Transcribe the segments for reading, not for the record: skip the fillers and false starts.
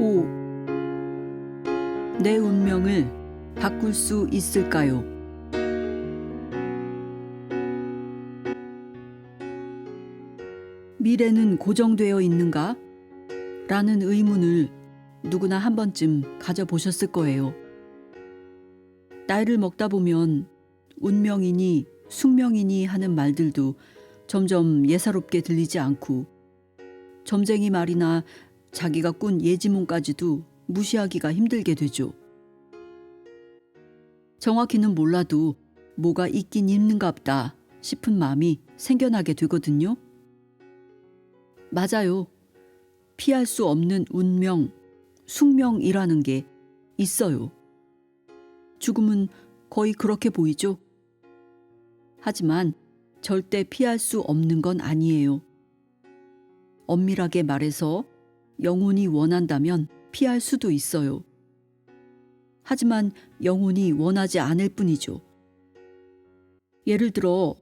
5. 내 운명을 바꿀 수 있을까요? 미래는 고정되어 있는가? 라는 의문을 누구나 한 번쯤 가져보셨을 거예요. 나이를 먹다 보면 운명이니 숙명이니 하는 말들도 점점 예사롭게 들리지 않고 점쟁이 말이나 자기가 꾼 예지몽까지도 무시하기가 힘들게 되죠. 정확히는 몰라도 뭐가 있긴 있는갑다 싶은 마음이 생겨나게 되거든요. 맞아요. 피할 수 없는 운명, 숙명이라는 게 있어요. 죽음은 거의 그렇게 보이죠. 하지만 절대 피할 수 없는 건 아니에요. 엄밀하게 말해서 영혼이 원한다면 피할 수도 있어요. 하지만 영혼이 원하지 않을 뿐이죠. 예를 들어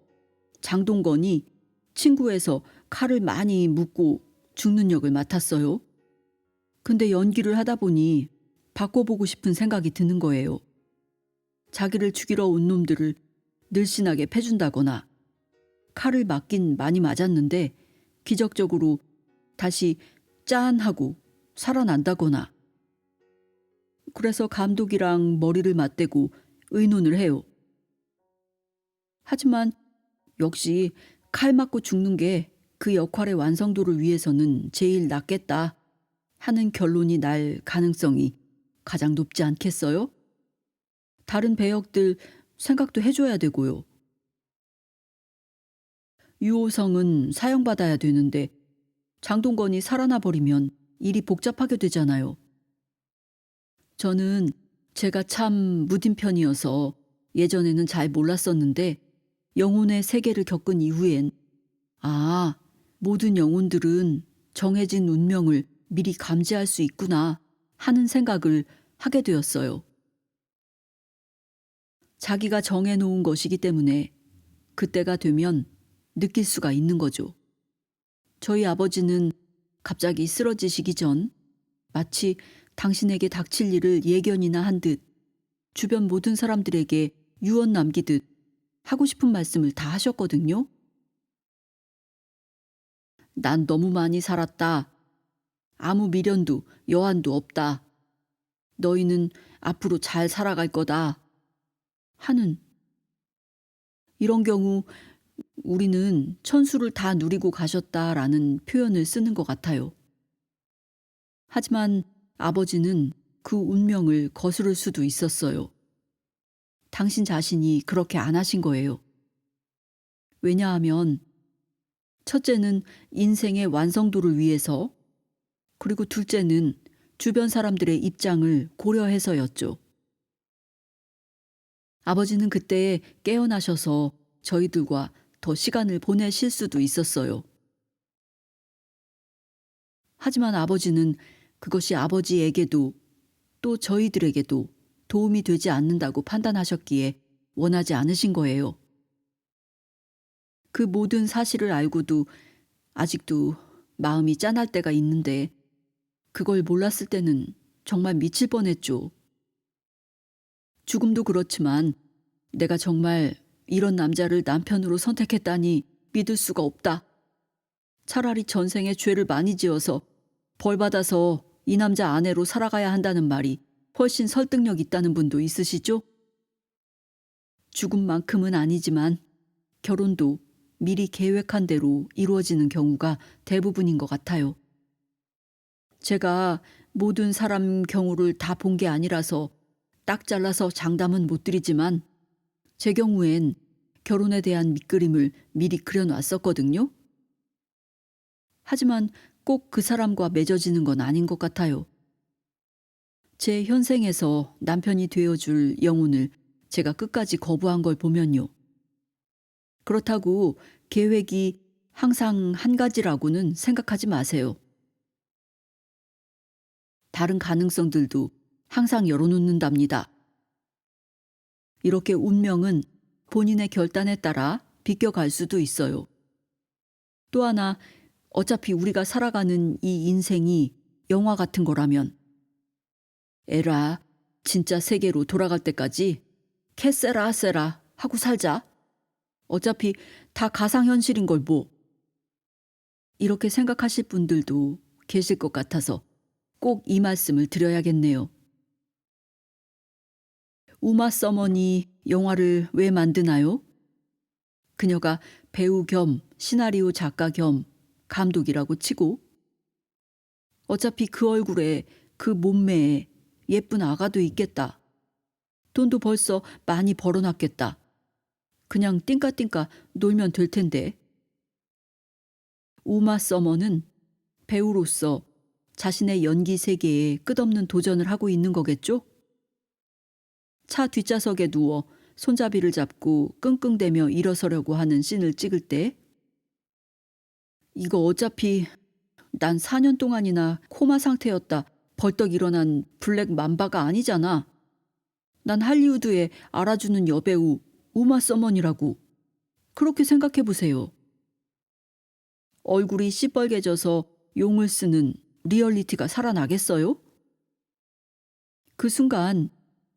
장동건이 친구에서 칼을 많이 묻고 죽는 역을 맡았어요. 근데 연기를 하다 보니 바꿔보고 싶은 생각이 드는 거예요. 자기를 죽이러 온 놈들을 늘씬하게 패준다거나 칼을 맞긴 많이 맞았는데 기적적으로 다시 짠 하고 살아난다거나. 그래서 감독이랑 머리를 맞대고 의논을 해요. 하지만 역시 칼 맞고 죽는 게 그 역할의 완성도를 위해서는 제일 낫겠다 하는 결론이 날 가능성이 가장 높지 않겠어요? 다른 배역들 생각도 해줘야 되고요. 유호성은 사형받아야 되는데 장동건이 살아나 버리면 일이 복잡하게 되잖아요. 저는 제가 참 무딘 편이어서 예전에는 잘 몰랐었는데 영혼의 세계를 겪은 이후엔 모든 영혼들은 정해진 운명을 미리 감지할 수 있구나 하는 생각을 하게 되었어요. 자기가 정해놓은 것이기 때문에 그때가 되면 느낄 수가 있는 거죠. 저희 아버지는 갑자기 쓰러지시기 전 마치 당신에게 닥칠 일을 예견이나 한 듯 주변 모든 사람들에게 유언 남기듯 하고 싶은 말씀을 다 하셨거든요. 난 너무 많이 살았다. 아무 미련도 여한도 없다. 너희는 앞으로 잘 살아갈 거다. 하는. 이런 경우 우리는 천수를 다 누리고 가셨다라는 표현을 쓰는 것 같아요. 하지만 아버지는 그 운명을 거스를 수도 있었어요. 당신 자신이 그렇게 안 하신 거예요. 왜냐하면 첫째는 인생의 완성도를 위해서, 그리고 둘째는 주변 사람들의 입장을 고려해서였죠. 아버지는 그때 깨어나셔서 저희들과 더 시간을 보내실 수도 있었어요. 하지만 아버지는 그것이 아버지에게도 또 저희들에게도 도움이 되지 않는다고 판단하셨기에 원하지 않으신 거예요. 그 모든 사실을 알고도 아직도 마음이 짠할 때가 있는데 그걸 몰랐을 때는 정말 미칠 뻔했죠. 죽음도 그렇지만 내가 정말 이런 남자를 남편으로 선택했다니 믿을 수가 없다. 차라리 전생에 죄를 많이 지어서 벌 받아서 이 남자 아내로 살아가야 한다는 말이 훨씬 설득력 있다는 분도 있으시죠? 죽음만큼은 아니지만 결혼도 미리 계획한 대로 이루어지는 경우가 대부분인 것 같아요. 제가 모든 사람 경우를 다 본 게 아니라서 딱 잘라서 장담은 못 드리지만 제 경우엔 결혼에 대한 밑그림을 미리 그려놨었거든요. 하지만 꼭 그 사람과 맺어지는 건 아닌 것 같아요. 제 현생에서 남편이 되어줄 영혼을 제가 끝까지 거부한 걸 보면요. 그렇다고 계획이 항상 한 가지라고는 생각하지 마세요. 다른 가능성들도 항상 열어놓는답니다. 이렇게 운명은 본인의 결단에 따라 비껴갈 수도 있어요. 또 하나, 어차피 우리가 살아가는 이 인생이 영화 같은 거라면 에라, 진짜 세계로 돌아갈 때까지 캐세라 세라 하고 살자. 어차피 다 가상현실인 걸 뭐. 이렇게 생각하실 분들도 계실 것 같아서 꼭 이 말씀을 드려야겠네요. 우마 서머니 영화를 왜 만드나요? 그녀가 배우 겸 시나리오 작가 겸 감독이라고 치고 어차피 그 얼굴에 그 몸매에 예쁜 아가도 있겠다. 돈도 벌써 많이 벌어놨겠다. 그냥 띵까띵까 놀면 될 텐데. 우마 서머는 배우로서 자신의 연기 세계에 끝없는 도전을 하고 있는 거겠죠? 차 뒷좌석에 누워 손잡이를 잡고 끙끙대며 일어서려고 하는 씬을 찍을 때 이거 어차피 난 4년 동안이나 코마 상태였다 벌떡 일어난 블랙 맘바가 아니잖아. 난 할리우드에 알아주는 여배우 우마 서먼이라고. 그렇게 생각해 보세요. 얼굴이 시뻘개져서 용을 쓰는 리얼리티가 살아나겠어요? 그 순간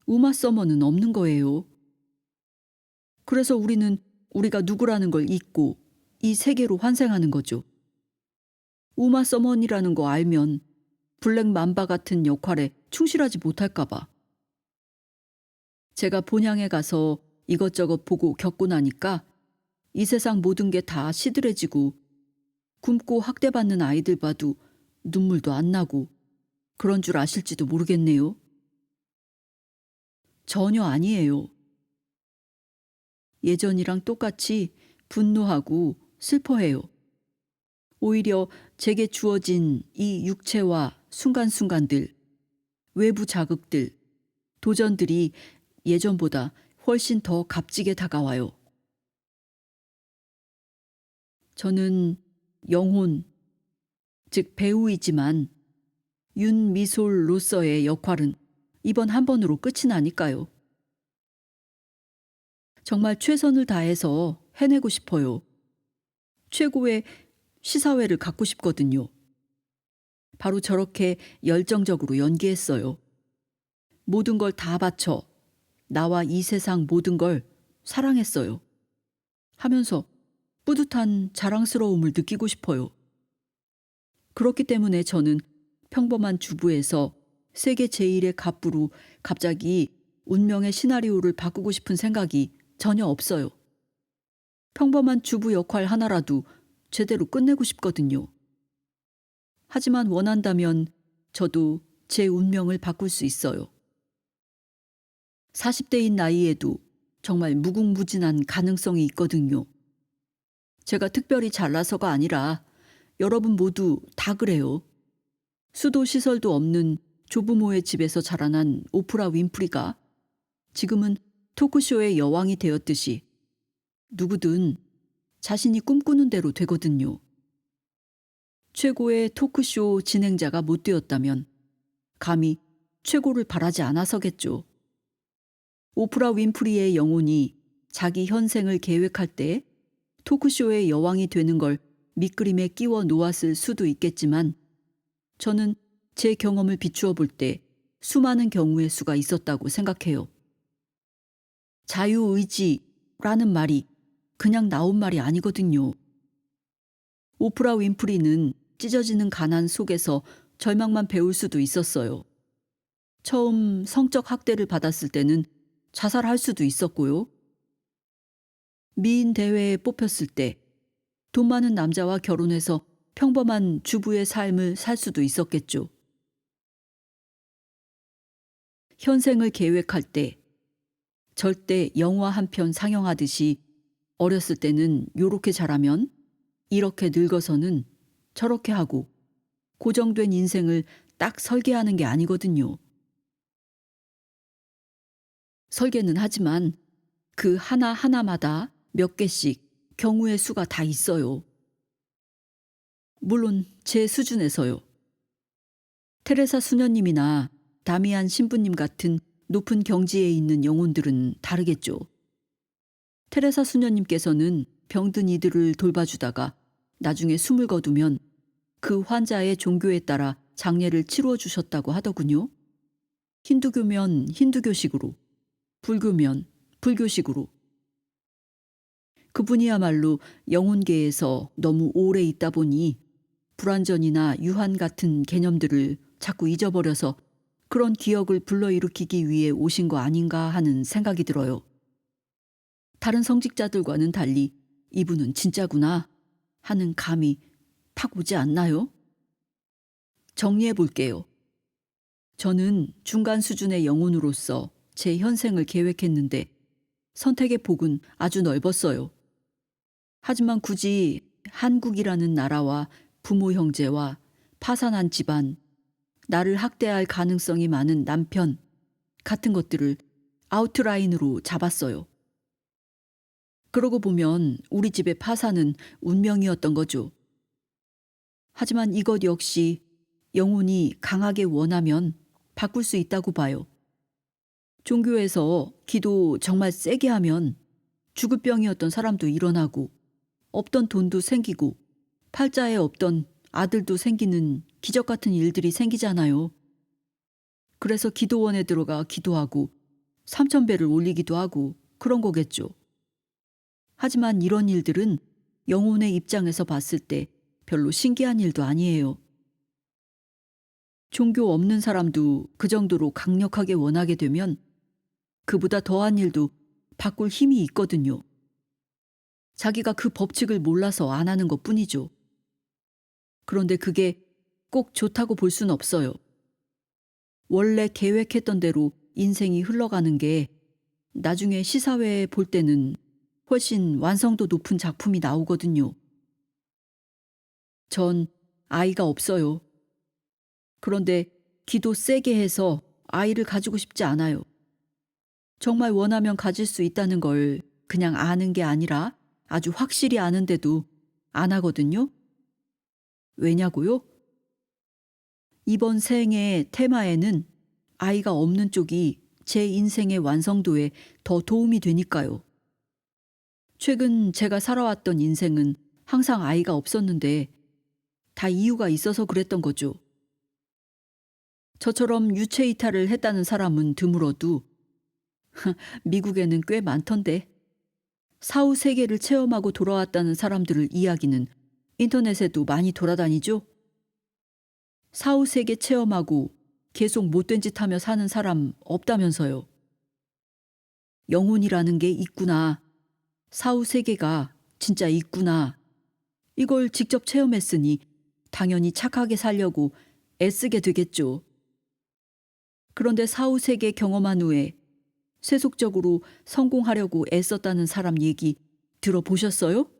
우마 서먼은 없는 거예요. 그래서 우리는 우리가 누구라는 걸 잊고 이 세계로 환생하는 거죠. 우마 서먼이라는 거 알면 블랙 맘바 같은 역할에 충실하지 못할까 봐. 제가 본향에 가서 이것저것 보고 겪고 나니까 이 세상 모든 게 다 시들해지고 굶고 학대받는 아이들 봐도 눈물도 안 나고 그런 줄 아실지도 모르겠네요. 전혀 아니에요. 예전이랑 똑같이 분노하고 슬퍼해요. 오히려 제게 주어진 이 육체와 순간순간들, 외부 자극들, 도전들이 예전보다 훨씬 더 값지게 다가와요. 저는 영혼, 즉 배우이지만 윤미솔로서의 역할은 이번 한 번으로 끝이 나니까요. 정말 최선을 다해서 해내고 싶어요. 최고의 시사회를 갖고 싶거든요. 바로 저렇게 열정적으로 연기했어요. 모든 걸 다 바쳐 나와 이 세상 모든 걸 사랑했어요. 하면서 뿌듯한 자랑스러움을 느끼고 싶어요. 그렇기 때문에 저는 평범한 주부에서 세계 제1의 갑부로 갑자기 운명의 시나리오를 바꾸고 싶은 생각이 전혀 없어요. 평범한 주부 역할 하나라도 제대로 끝내고 싶거든요. 하지만 원한다면 저도 제 운명을 바꿀 수 있어요. 40대인 나이에도 정말 무궁무진한 가능성이 있거든요. 제가 특별히 잘나서가 아니라 여러분 모두 다 그래요. 수도 시설도 없는 조부모의 집에서 자라난 오프라 윈프리가 지금은 토크쇼의 여왕이 되었듯이 누구든 자신이 꿈꾸는 대로 되거든요. 최고의 토크쇼 진행자가 못 되었다면 감히 최고를 바라지 않아서겠죠. 오프라 윈프리의 영혼이 자기 현생을 계획할 때 토크쇼의 여왕이 되는 걸 밑그림에 끼워 놓았을 수도 있겠지만 저는 제 경험을 비추어 볼 때 수많은 경우의 수가 있었다고 생각해요. 자유의지라는 말이 그냥 나온 말이 아니거든요. 오프라 윈프리는 찢어지는 가난 속에서 절망만 배울 수도 있었어요. 처음 성적 학대를 받았을 때는 자살할 수도 있었고요. 미인 대회에 뽑혔을 때 돈 많은 남자와 결혼해서 평범한 주부의 삶을 살 수도 있었겠죠. 현생을 계획할 때 절대 영화 한 편 상영하듯이 어렸을 때는 요렇게 자라면 이렇게 늙어서는 저렇게 하고 고정된 인생을 딱 설계하는 게 아니거든요. 설계는 하지만 그 하나하나마다 몇 개씩 경우의 수가 다 있어요. 물론 제 수준에서요. 테레사 수녀님이나 다미안 신부님 같은 높은 경지에 있는 영혼들은 다르겠죠. 테레사 수녀님께서는 병든 이들을 돌봐주다가 나중에 숨을 거두면 그 환자의 종교에 따라 장례를 치루어 주셨다고 하더군요. 힌두교면 힌두교식으로, 불교면 불교식으로. 그분이야말로 영혼계에서 너무 오래 있다 보니 불완전이나 유한 같은 개념들을 자꾸 잊어버려서 그런 기억을 불러일으키기 위해 오신 거 아닌가 하는 생각이 들어요. 다른 성직자들과는 달리 이분은 진짜구나 하는 감이 탁 오지 않나요? 정리해 볼게요. 저는 중간 수준의 영혼으로서 제 현생을 계획했는데 선택의 폭은 아주 넓었어요. 하지만 굳이 한국이라는 나라와 부모 형제와 파산한 집안, 나를 학대할 가능성이 많은 남편 같은 것들을 아웃라인으로 잡았어요. 그러고 보면 우리 집의 파산은 운명이었던 거죠. 하지만 이것 역시 영혼이 강하게 원하면 바꿀 수 있다고 봐요. 종교에서 기도 정말 세게 하면 죽을 병이었던 사람도 일어나고 없던 돈도 생기고 팔자에 없던 아들도 생기는 기적 같은 일들이 생기잖아요. 그래서 기도원에 들어가 기도하고 3,000배를 올리기도 하고 그런 거겠죠. 하지만 이런 일들은 영혼의 입장에서 봤을 때 별로 신기한 일도 아니에요. 종교 없는 사람도 그 정도로 강력하게 원하게 되면 그보다 더한 일도 바꿀 힘이 있거든요. 자기가 그 법칙을 몰라서 안 하는 것 뿐이죠. 그런데 그게 꼭 좋다고 볼 수는 없어요. 원래 계획했던 대로 인생이 흘러가는 게 나중에 시사회에 볼 때는 훨씬 완성도 높은 작품이 나오거든요. 전 아이가 없어요. 그런데 기도 세게 해서 아이를 가지고 싶지 않아요. 정말 원하면 가질 수 있다는 걸 그냥 아는 게 아니라 아주 확실히 아는데도 안 하거든요. 왜냐고요? 이번 생의 테마에는 아이가 없는 쪽이 제 인생의 완성도에 더 도움이 되니까요. 최근 제가 살아왔던 인생은 항상 아이가 없었는데 다 이유가 있어서 그랬던 거죠. 저처럼 유체 이탈을 했다는 사람은 드물어도 미국에는 꽤 많던데 사후 세계를 체험하고 돌아왔다는 사람들을 이야기는 인터넷에도 많이 돌아다니죠. 사후 세계 체험하고 계속 못된 짓 하며 사는 사람 없다면서요. 영혼이라는 게 있구나. 사후 세계가 진짜 있구나. 이걸 직접 체험했으니 당연히 착하게 살려고 애쓰게 되겠죠. 그런데 사후 세계 경험한 후에 세속적으로 성공하려고 애썼다는 사람 얘기 들어보셨어요?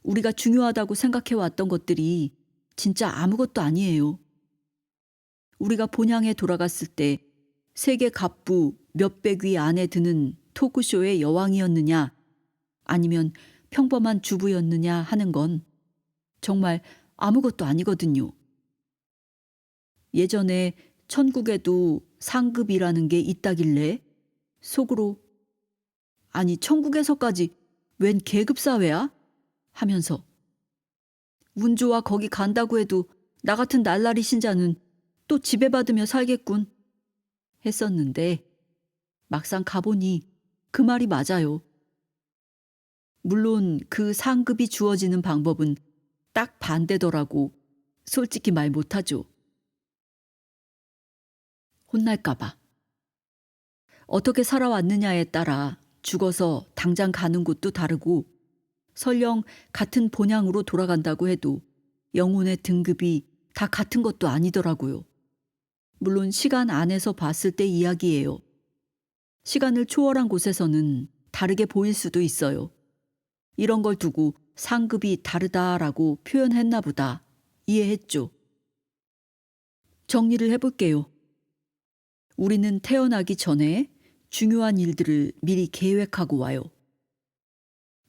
우리가 중요하다고 생각해왔던 것들이 진짜 아무것도 아니에요. 우리가 본향에 돌아갔을 때 세계 갑부 몇백 위 안에 드는 토크쇼의 여왕이었느냐 아니면 평범한 주부였느냐 하는 건 정말 아무것도 아니거든요. 예전에 천국에도 상급이라는 게 있다길래 속으로 아니 천국에서까지 웬 계급사회야? 하면서 운 좋아 거기 간다고 해도 나 같은 날라리 신자는 또 지배받으며 살겠군 했었는데 막상 가보니 그 말이 맞아요. 물론 그 상급이 주어지는 방법은 딱 반대더라고 솔직히 말 못하죠. 혼날까봐. 어떻게 살아왔느냐에 따라 죽어서 당장 가는 곳도 다르고 설령 같은 본향으로 돌아간다고 해도 영혼의 등급이 다 같은 것도 아니더라고요. 물론 시간 안에서 봤을 때 이야기예요. 시간을 초월한 곳에서는 다르게 보일 수도 있어요. 이런 걸 두고 상급이 다르다라고 표현했나 보다 이해했죠. 정리를 해볼게요. 우리는 태어나기 전에 중요한 일들을 미리 계획하고 와요.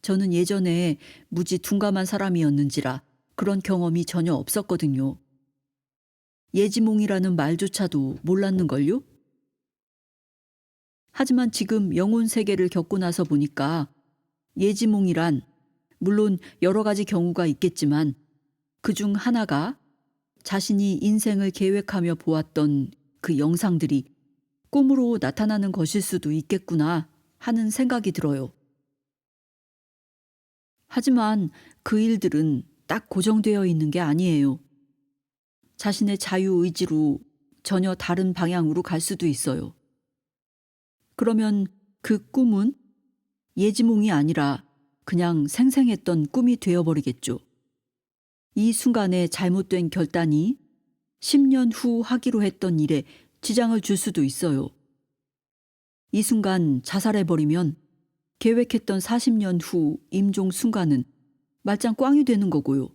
저는 예전에 무지 둔감한 사람이었는지라 그런 경험이 전혀 없었거든요. 예지몽이라는 말조차도 몰랐는걸요? 하지만 지금 영혼 세계를 겪고 나서 보니까 예지몽이란 물론 여러 가지 경우가 있겠지만 그중 하나가 자신이 인생을 계획하며 보았던 그 영상들이 꿈으로 나타나는 것일 수도 있겠구나 하는 생각이 들어요. 하지만 그 일들은 딱 고정되어 있는 게 아니에요. 자신의 자유의지로 전혀 다른 방향으로 갈 수도 있어요. 그러면 그 꿈은 예지몽이 아니라 그냥 생생했던 꿈이 되어버리겠죠. 이 순간의 잘못된 결단이 10년 후 하기로 했던 일에 지장을 줄 수도 있어요. 이 순간 자살해버리면 계획했던 40년 후 임종 순간은 말짱 꽝이 되는 거고요.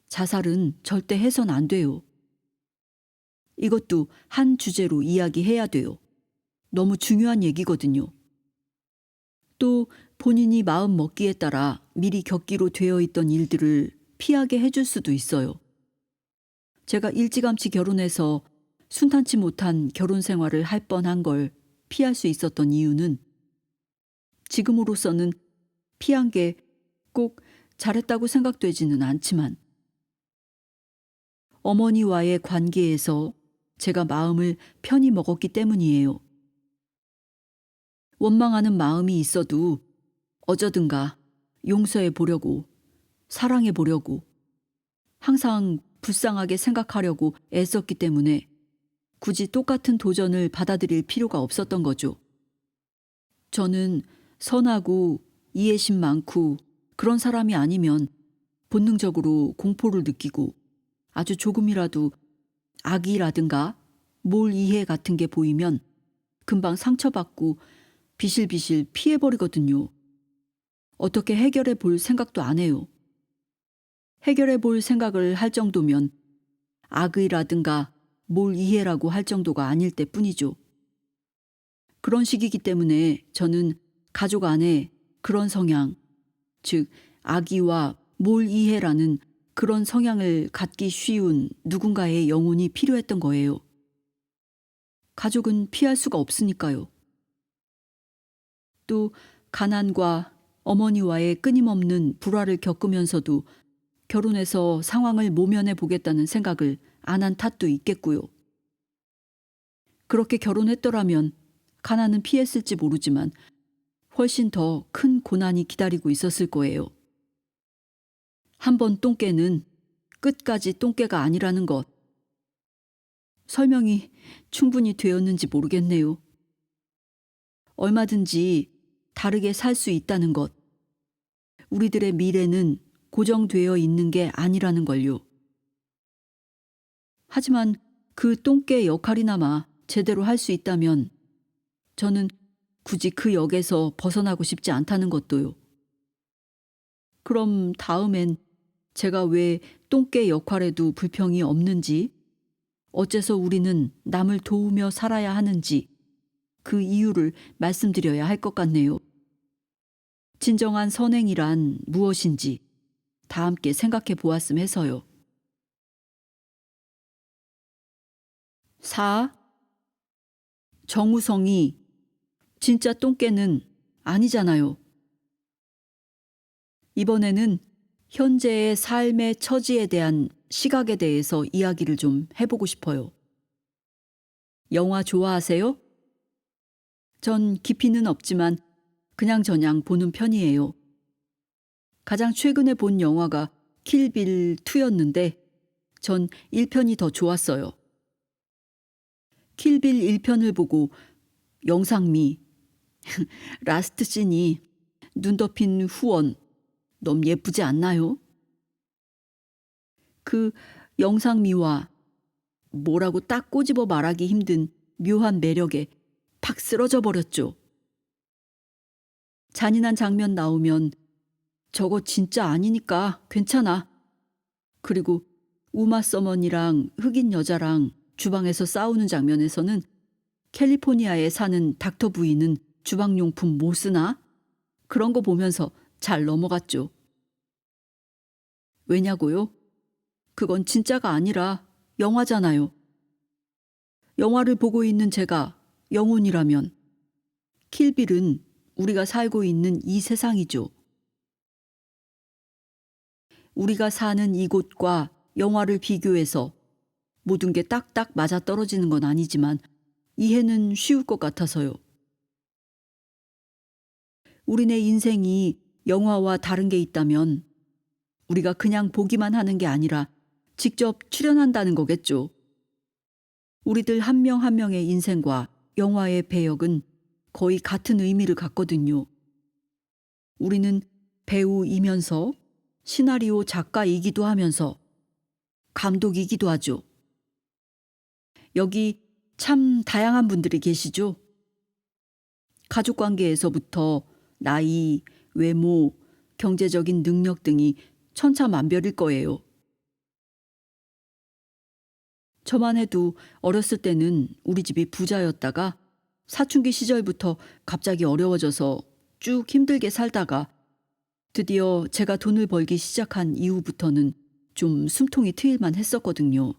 자살은 절대 해선 안 돼요. 이것도 한 주제로 이야기해야 돼요. 너무 중요한 얘기거든요. 또 본인이 마음 먹기에 따라 미리 겪기로 되어 있던 일들을 피하게 해줄 수도 있어요. 제가 일찌감치 결혼해서 순탄치 못한 결혼 생활을 할 뻔한 걸 피할 수 있었던 이유는 지금으로서는 피한 게 꼭 잘했다고 생각되지는 않지만 어머니와의 관계에서 제가 마음을 편히 먹었기 때문이에요. 원망하는 마음이 있어도 어쩌든가 용서해 보려고, 사랑해 보려고, 항상 불쌍하게 생각하려고 애썼기 때문에 굳이 똑같은 도전을 받아들일 필요가 없었던 거죠. 저는 선하고 이해심 많고 그런 사람이 아니면 본능적으로 공포를 느끼고 아주 조금이라도 악의라든가 몰 이해 같은 게 보이면 금방 상처받고 비실비실 피해버리거든요. 어떻게 해결해 볼 생각도 안 해요. 해결해 볼 생각을 할 정도면 악의라든가 몰 이해라고 할 정도가 아닐 때뿐이죠. 그런 식이기 때문에 저는 가족 안에 그런 성향, 즉 악의와 몰 이해라는 그런 성향을 갖기 쉬운 누군가의 영혼이 필요했던 거예요. 가족은 피할 수가 없으니까요. 또 가난과 어머니와의 끊임없는 불화를 겪으면서도 결혼해서 상황을 모면해 보겠다는 생각을 안 한 탓도 있겠고요. 그렇게 결혼했더라면 가난은 피했을지 모르지만 훨씬 더 큰 고난이 기다리고 있었을 거예요. 한 번 똥개는 끝까지 똥개가 아니라는 것. 설명이 충분히 되었는지 모르겠네요. 얼마든지 다르게 살 수 있다는 것. 우리들의 미래는 고정되어 있는 게 아니라는 걸요. 하지만 그 똥개 역할이나마 제대로 할 수 있다면 저는 굳이 그 역에서 벗어나고 싶지 않다는 것도요. 그럼 다음엔 제가 왜 똥개 역할에도 불평이 없는지, 어째서 우리는 남을 도우며 살아야 하는지 그 이유를 말씀드려야 할 것 같네요. 진정한 선행이란 무엇인지 다 함께 생각해 보았음 해서요. 4. 정우성이 진짜 똥개는 아니잖아요. 이번에는 현재의 삶의 처지에 대한 시각에 대해서 이야기를 좀 해보고 싶어요. 영화 좋아하세요? 전 깊이는 없지만 그냥저냥 보는 편이에요. 가장 최근에 본 영화가 킬빌 2였는데 전 1편이 더 좋았어요. 킬빌 1편을 보고 영상미, 라스트 씬이 눈 덮인 후원 너무 예쁘지 않나요? 그 영상미와 뭐라고 딱 꼬집어 말하기 힘든 묘한 매력에 팍 쓰러져 버렸죠. 잔인한 장면 나오면 저거 진짜 아니니까 괜찮아. 그리고 우마 서먼이랑 흑인 여자랑 주방에서 싸우는 장면에서는 캘리포니아에 사는 닥터 부인은 주방용품 못 쓰나? 그런 거 보면서 잘 넘어갔죠. 왜냐고요? 그건 진짜가 아니라 영화잖아요. 영화를 보고 있는 제가 영혼이라면 킬빌은 우리가 살고 있는 이 세상이죠. 우리가 사는 이곳과 영화를 비교해서 모든 게 딱딱 맞아떨어지는 건 아니지만 이해는 쉬울 것 같아서요. 우리네 인생이 영화와 다른 게 있다면 우리가 그냥 보기만 하는 게 아니라 직접 출연한다는 거겠죠. 우리들 한 명 한 명의 인생과 영화의 배역은 거의 같은 의미를 갖거든요. 우리는 배우이면서 시나리오 작가이기도 하면서 감독이기도 하죠. 여기 참 다양한 분들이 계시죠? 가족 관계에서부터 나이, 외모, 경제적인 능력 등이 천차만별일 거예요. 저만 해도 어렸을 때는 우리 집이 부자였다가 사춘기 시절부터 갑자기 어려워져서 쭉 힘들게 살다가 드디어 제가 돈을 벌기 시작한 이후부터는 좀 숨통이 트일만 했었거든요.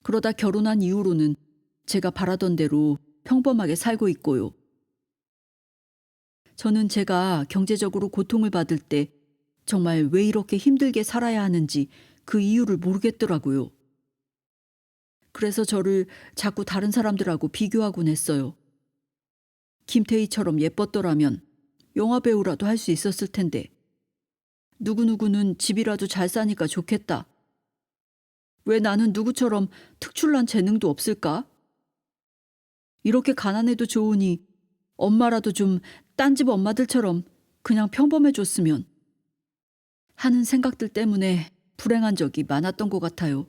그러다 결혼한 이후로는 제가 바라던 대로 평범하게 살고 있고요. 저는 제가 경제적으로 고통을 받을 때 정말 왜 이렇게 힘들게 살아야 하는지 그 이유를 모르겠더라고요. 그래서 저를 자꾸 다른 사람들하고 비교하곤 했어요. 김태희처럼 예뻤더라면 영화배우라도 할 수 있었을 텐데, 누구누구는 집이라도 잘 사니까 좋겠다. 왜 나는 누구처럼 특출난 재능도 없을까? 이렇게 가난해도 좋으니 엄마라도 좀 딴 집 엄마들처럼 그냥 평범해줬으면 하는 생각들 때문에 불행한 적이 많았던 것 같아요.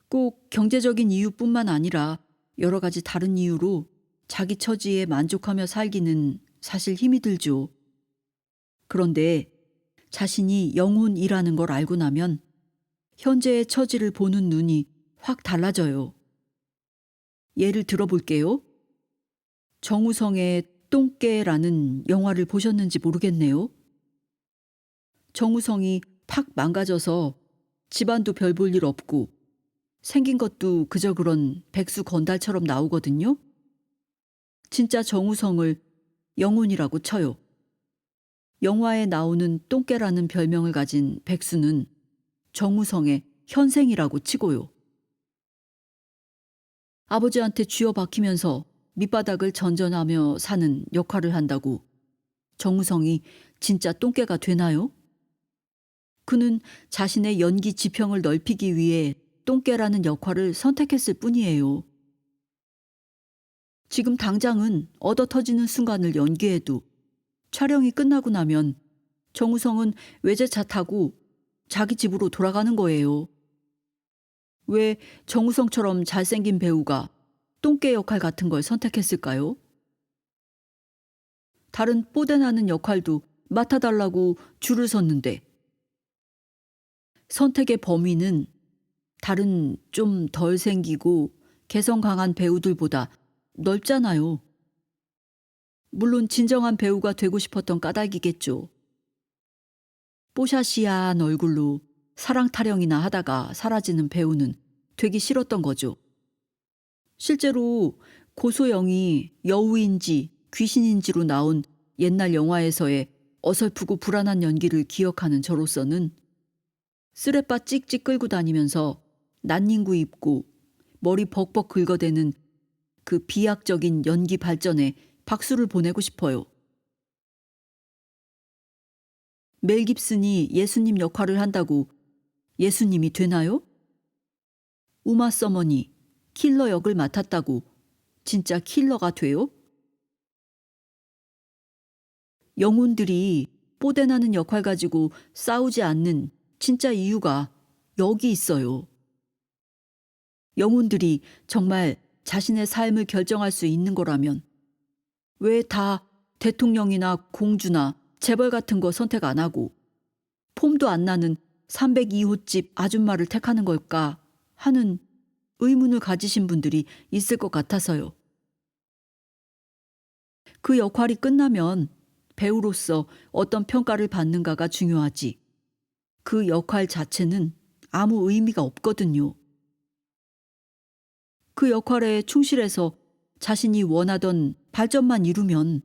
꼭 경제적인 이유뿐만 아니라 여러 가지 다른 이유로 자기 처지에 만족하며 살기는 사실 힘이 들죠. 그런데 자신이 영혼이라는 걸 알고 나면 현재의 처지를 보는 눈이 확 달라져요. 예를 들어볼게요. 정우성의 똥개라는 영화를 보셨는지 모르겠네요. 정우성이 팍 망가져서 집안도 별 볼 일 없고 생긴 것도 그저 그런 백수 건달처럼 나오거든요. 진짜 정우성을 영혼이라고 쳐요. 영화에 나오는 똥개라는 별명을 가진 백수는 정우성의 현생이라고 치고요. 아버지한테 쥐어 박히면서 밑바닥을 전전하며 사는 역할을 한다고 정우성이 진짜 똥개가 되나요? 그는 자신의 연기 지평을 넓히기 위해 똥개라는 역할을 선택했을 뿐이에요. 지금 당장은 얻어터지는 순간을 연기해도 촬영이 끝나고 나면 정우성은 외제차 타고 자기 집으로 돌아가는 거예요. 왜 정우성처럼 잘생긴 배우가 똥개 역할 같은 걸 선택했을까요? 다른 뽀대나는 역할도 맡아달라고 줄을 섰는데 선택의 범위는 다른 좀 덜 생기고 개성 강한 배우들보다 넓잖아요. 물론 진정한 배우가 되고 싶었던 까닭이겠죠. 뽀샤시한 얼굴로 사랑 타령이나 하다가 사라지는 배우는 되기 싫었던 거죠. 실제로 고소영이 여우인지 귀신인지로 나온 옛날 영화에서의 어설프고 불안한 연기를 기억하는 저로서는 쓰레빠 찍찍 끌고 다니면서 난닝구 입고 머리 벅벅 긁어대는 그 비약적인 연기 발전에 박수를 보내고 싶어요. 멜 깁슨이 예수님 역할을 한다고 예수님이 되나요? 우마 서머니 킬러 역을 맡았다고 진짜 킬러가 돼요? 영혼들이 뽀대나는 역할 가지고 싸우지 않는 진짜 이유가 여기 있어요. 영혼들이 정말 자신의 삶을 결정할 수 있는 거라면 왜 다 대통령이나 공주나 재벌 같은 거 선택 안 하고 폼도 안 나는 302호집 아줌마를 택하는 걸까 하는 의문을 가지신 분들이 있을 것 같아서요. 그 역할이 끝나면 배우로서 어떤 평가를 받는가가 중요하지. 그 역할 자체는 아무 의미가 없거든요. 그 역할에 충실해서 자신이 원하던 발전만 이루면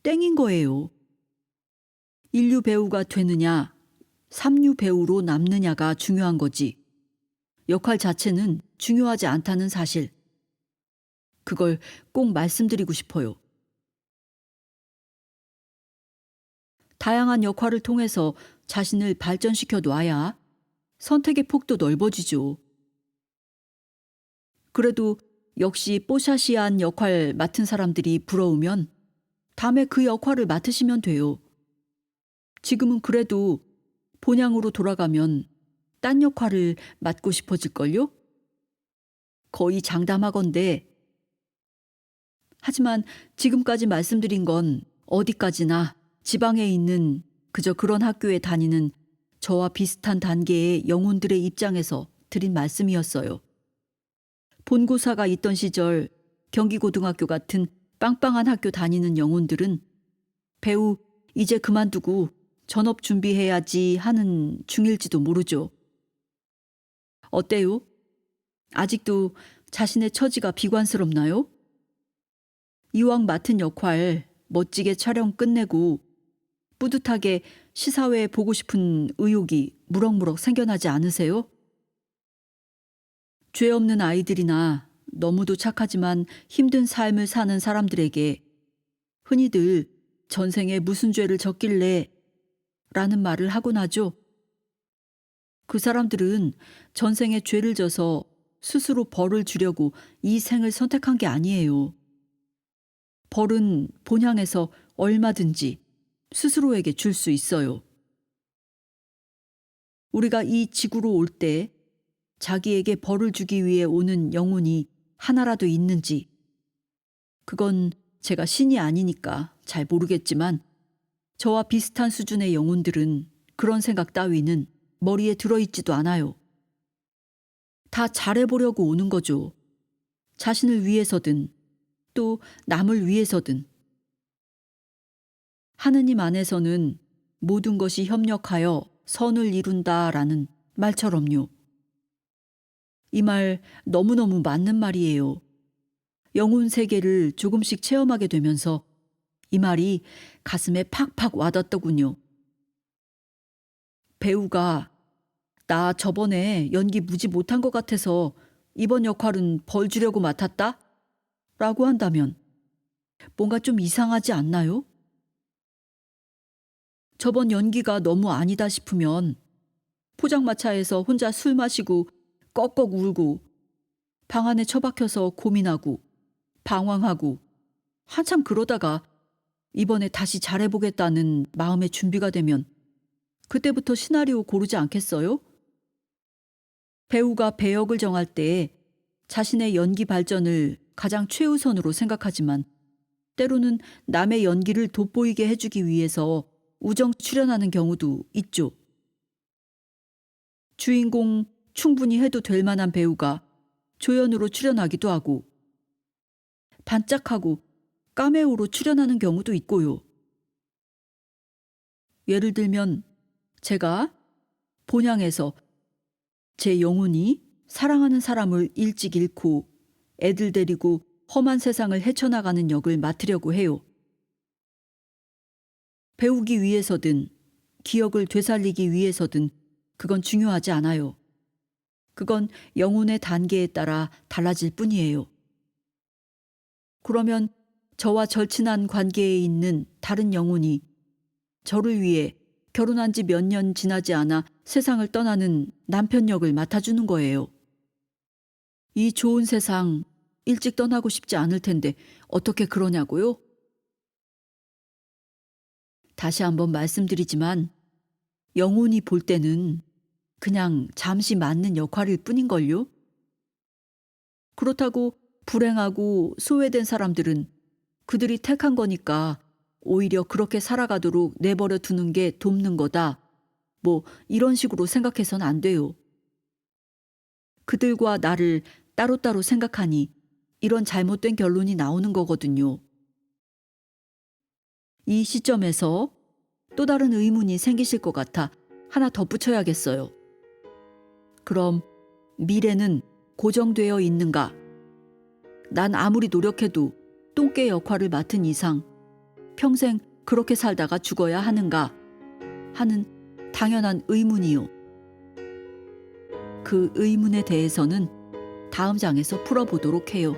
땡인 거예요. 인류 배우가 되느냐, 삼류 배우로 남느냐가 중요한 거지. 역할 자체는 중요하지 않다는 사실. 그걸 꼭 말씀드리고 싶어요. 다양한 역할을 통해서 자신을 발전시켜 놔야 선택의 폭도 넓어지죠. 그래도 역시 뽀샤시한 역할 맡은 사람들이 부러우면 다음에 그 역할을 맡으시면 돼요. 지금은 그래도 본향으로 돌아가면 딴 역할을 맡고 싶어질걸요? 거의 장담하건대. 하지만 지금까지 말씀드린 건 어디까지나 지방에 있는 그저 그런 학교에 다니는 저와 비슷한 단계의 영혼들의 입장에서 드린 말씀이었어요. 본고사가 있던 시절 경기고등학교 같은 빵빵한 학교 다니는 영혼들은 배우 이제 그만두고 전업 준비해야지 하는 중일지도 모르죠. 어때요? 아직도 자신의 처지가 비관스럽나요? 이왕 맡은 역할 멋지게 촬영 끝내고 뿌듯하게 시사회 보고 싶은 의욕이 무럭무럭 생겨나지 않으세요? 죄 없는 아이들이나 너무도 착하지만 힘든 삶을 사는 사람들에게 흔히들 전생에 무슨 죄를 졌길래 라는 말을 하곤 하죠. 그 사람들은 전생에 죄를 져서 스스로 벌을 주려고 이 생을 선택한 게 아니에요. 벌은 본향에서 얼마든지 스스로에게 줄 수 있어요. 우리가 이 지구로 올 때 자기에게 벌을 주기 위해 오는 영혼이 하나라도 있는지, 그건 제가 신이 아니니까 잘 모르겠지만 저와 비슷한 수준의 영혼들은 그런 생각 따위는 머리에 들어있지도 않아요. 다 잘해보려고 오는 거죠. 자신을 위해서든 또 남을 위해서든. 하느님 안에서는 모든 것이 협력하여 선을 이룬다라는 말처럼요. 이 말 너무너무 맞는 말이에요. 영혼 세계를 조금씩 체험하게 되면서 이 말이 가슴에 팍팍 와닿더군요. 배우가 나 저번에 연기 무지 못한 것 같아서 이번 역할은 벌 주려고 맡았다? 라고 한다면 뭔가 좀 이상하지 않나요? 저번 연기가 너무 아니다 싶으면 포장마차에서 혼자 술 마시고 꺽꺽 울고 방 안에 처박혀서 고민하고 방황하고 한참 그러다가 이번에 다시 잘해보겠다는 마음의 준비가 되면 그때부터 시나리오 고르지 않겠어요? 배우가 배역을 정할 때 자신의 연기 발전을 가장 최우선으로 생각하지만 때로는 남의 연기를 돋보이게 해주기 위해서 우정 출연하는 경우도 있죠. 주인공 충분히 해도 될 만한 배우가 조연으로 출연하기도 하고 반짝하고 카메오로 출연하는 경우도 있고요. 예를 들면 제가 본향에서 제 영혼이 사랑하는 사람을 일찍 잃고 애들 데리고 험한 세상을 헤쳐나가는 역을 맡으려고 해요. 배우기 위해서든 기억을 되살리기 위해서든 그건 중요하지 않아요. 그건 영혼의 단계에 따라 달라질 뿐이에요. 그러면 저와 절친한 관계에 있는 다른 영혼이 저를 위해 결혼한 지 몇 년 지나지 않아 세상을 떠나는 남편 역을 맡아주는 거예요. 이 좋은 세상 일찍 떠나고 싶지 않을 텐데 어떻게 그러냐고요? 다시 한번 말씀드리지만 영혼이 볼 때는 그냥 잠시 맡는 역할일 뿐인걸요? 그렇다고 불행하고 소외된 사람들은 그들이 택한 거니까 오히려 그렇게 살아가도록 내버려 두는 게 돕는 거다. 뭐 이런 식으로 생각해선 안 돼요. 그들과 나를 따로따로 생각하니 이런 잘못된 결론이 나오는 거거든요. 이 시점에서 또 다른 의문이 생기실 것 같아 하나 덧붙여야겠어요. 그럼 미래는 고정되어 있는가? 난 아무리 노력해도 똥개 역할을 맡은 이상 평생 그렇게 살다가 죽어야 하는가? 하는 당연한 의문이요. 그 의문에 대해서는 다음 장에서 풀어보도록 해요.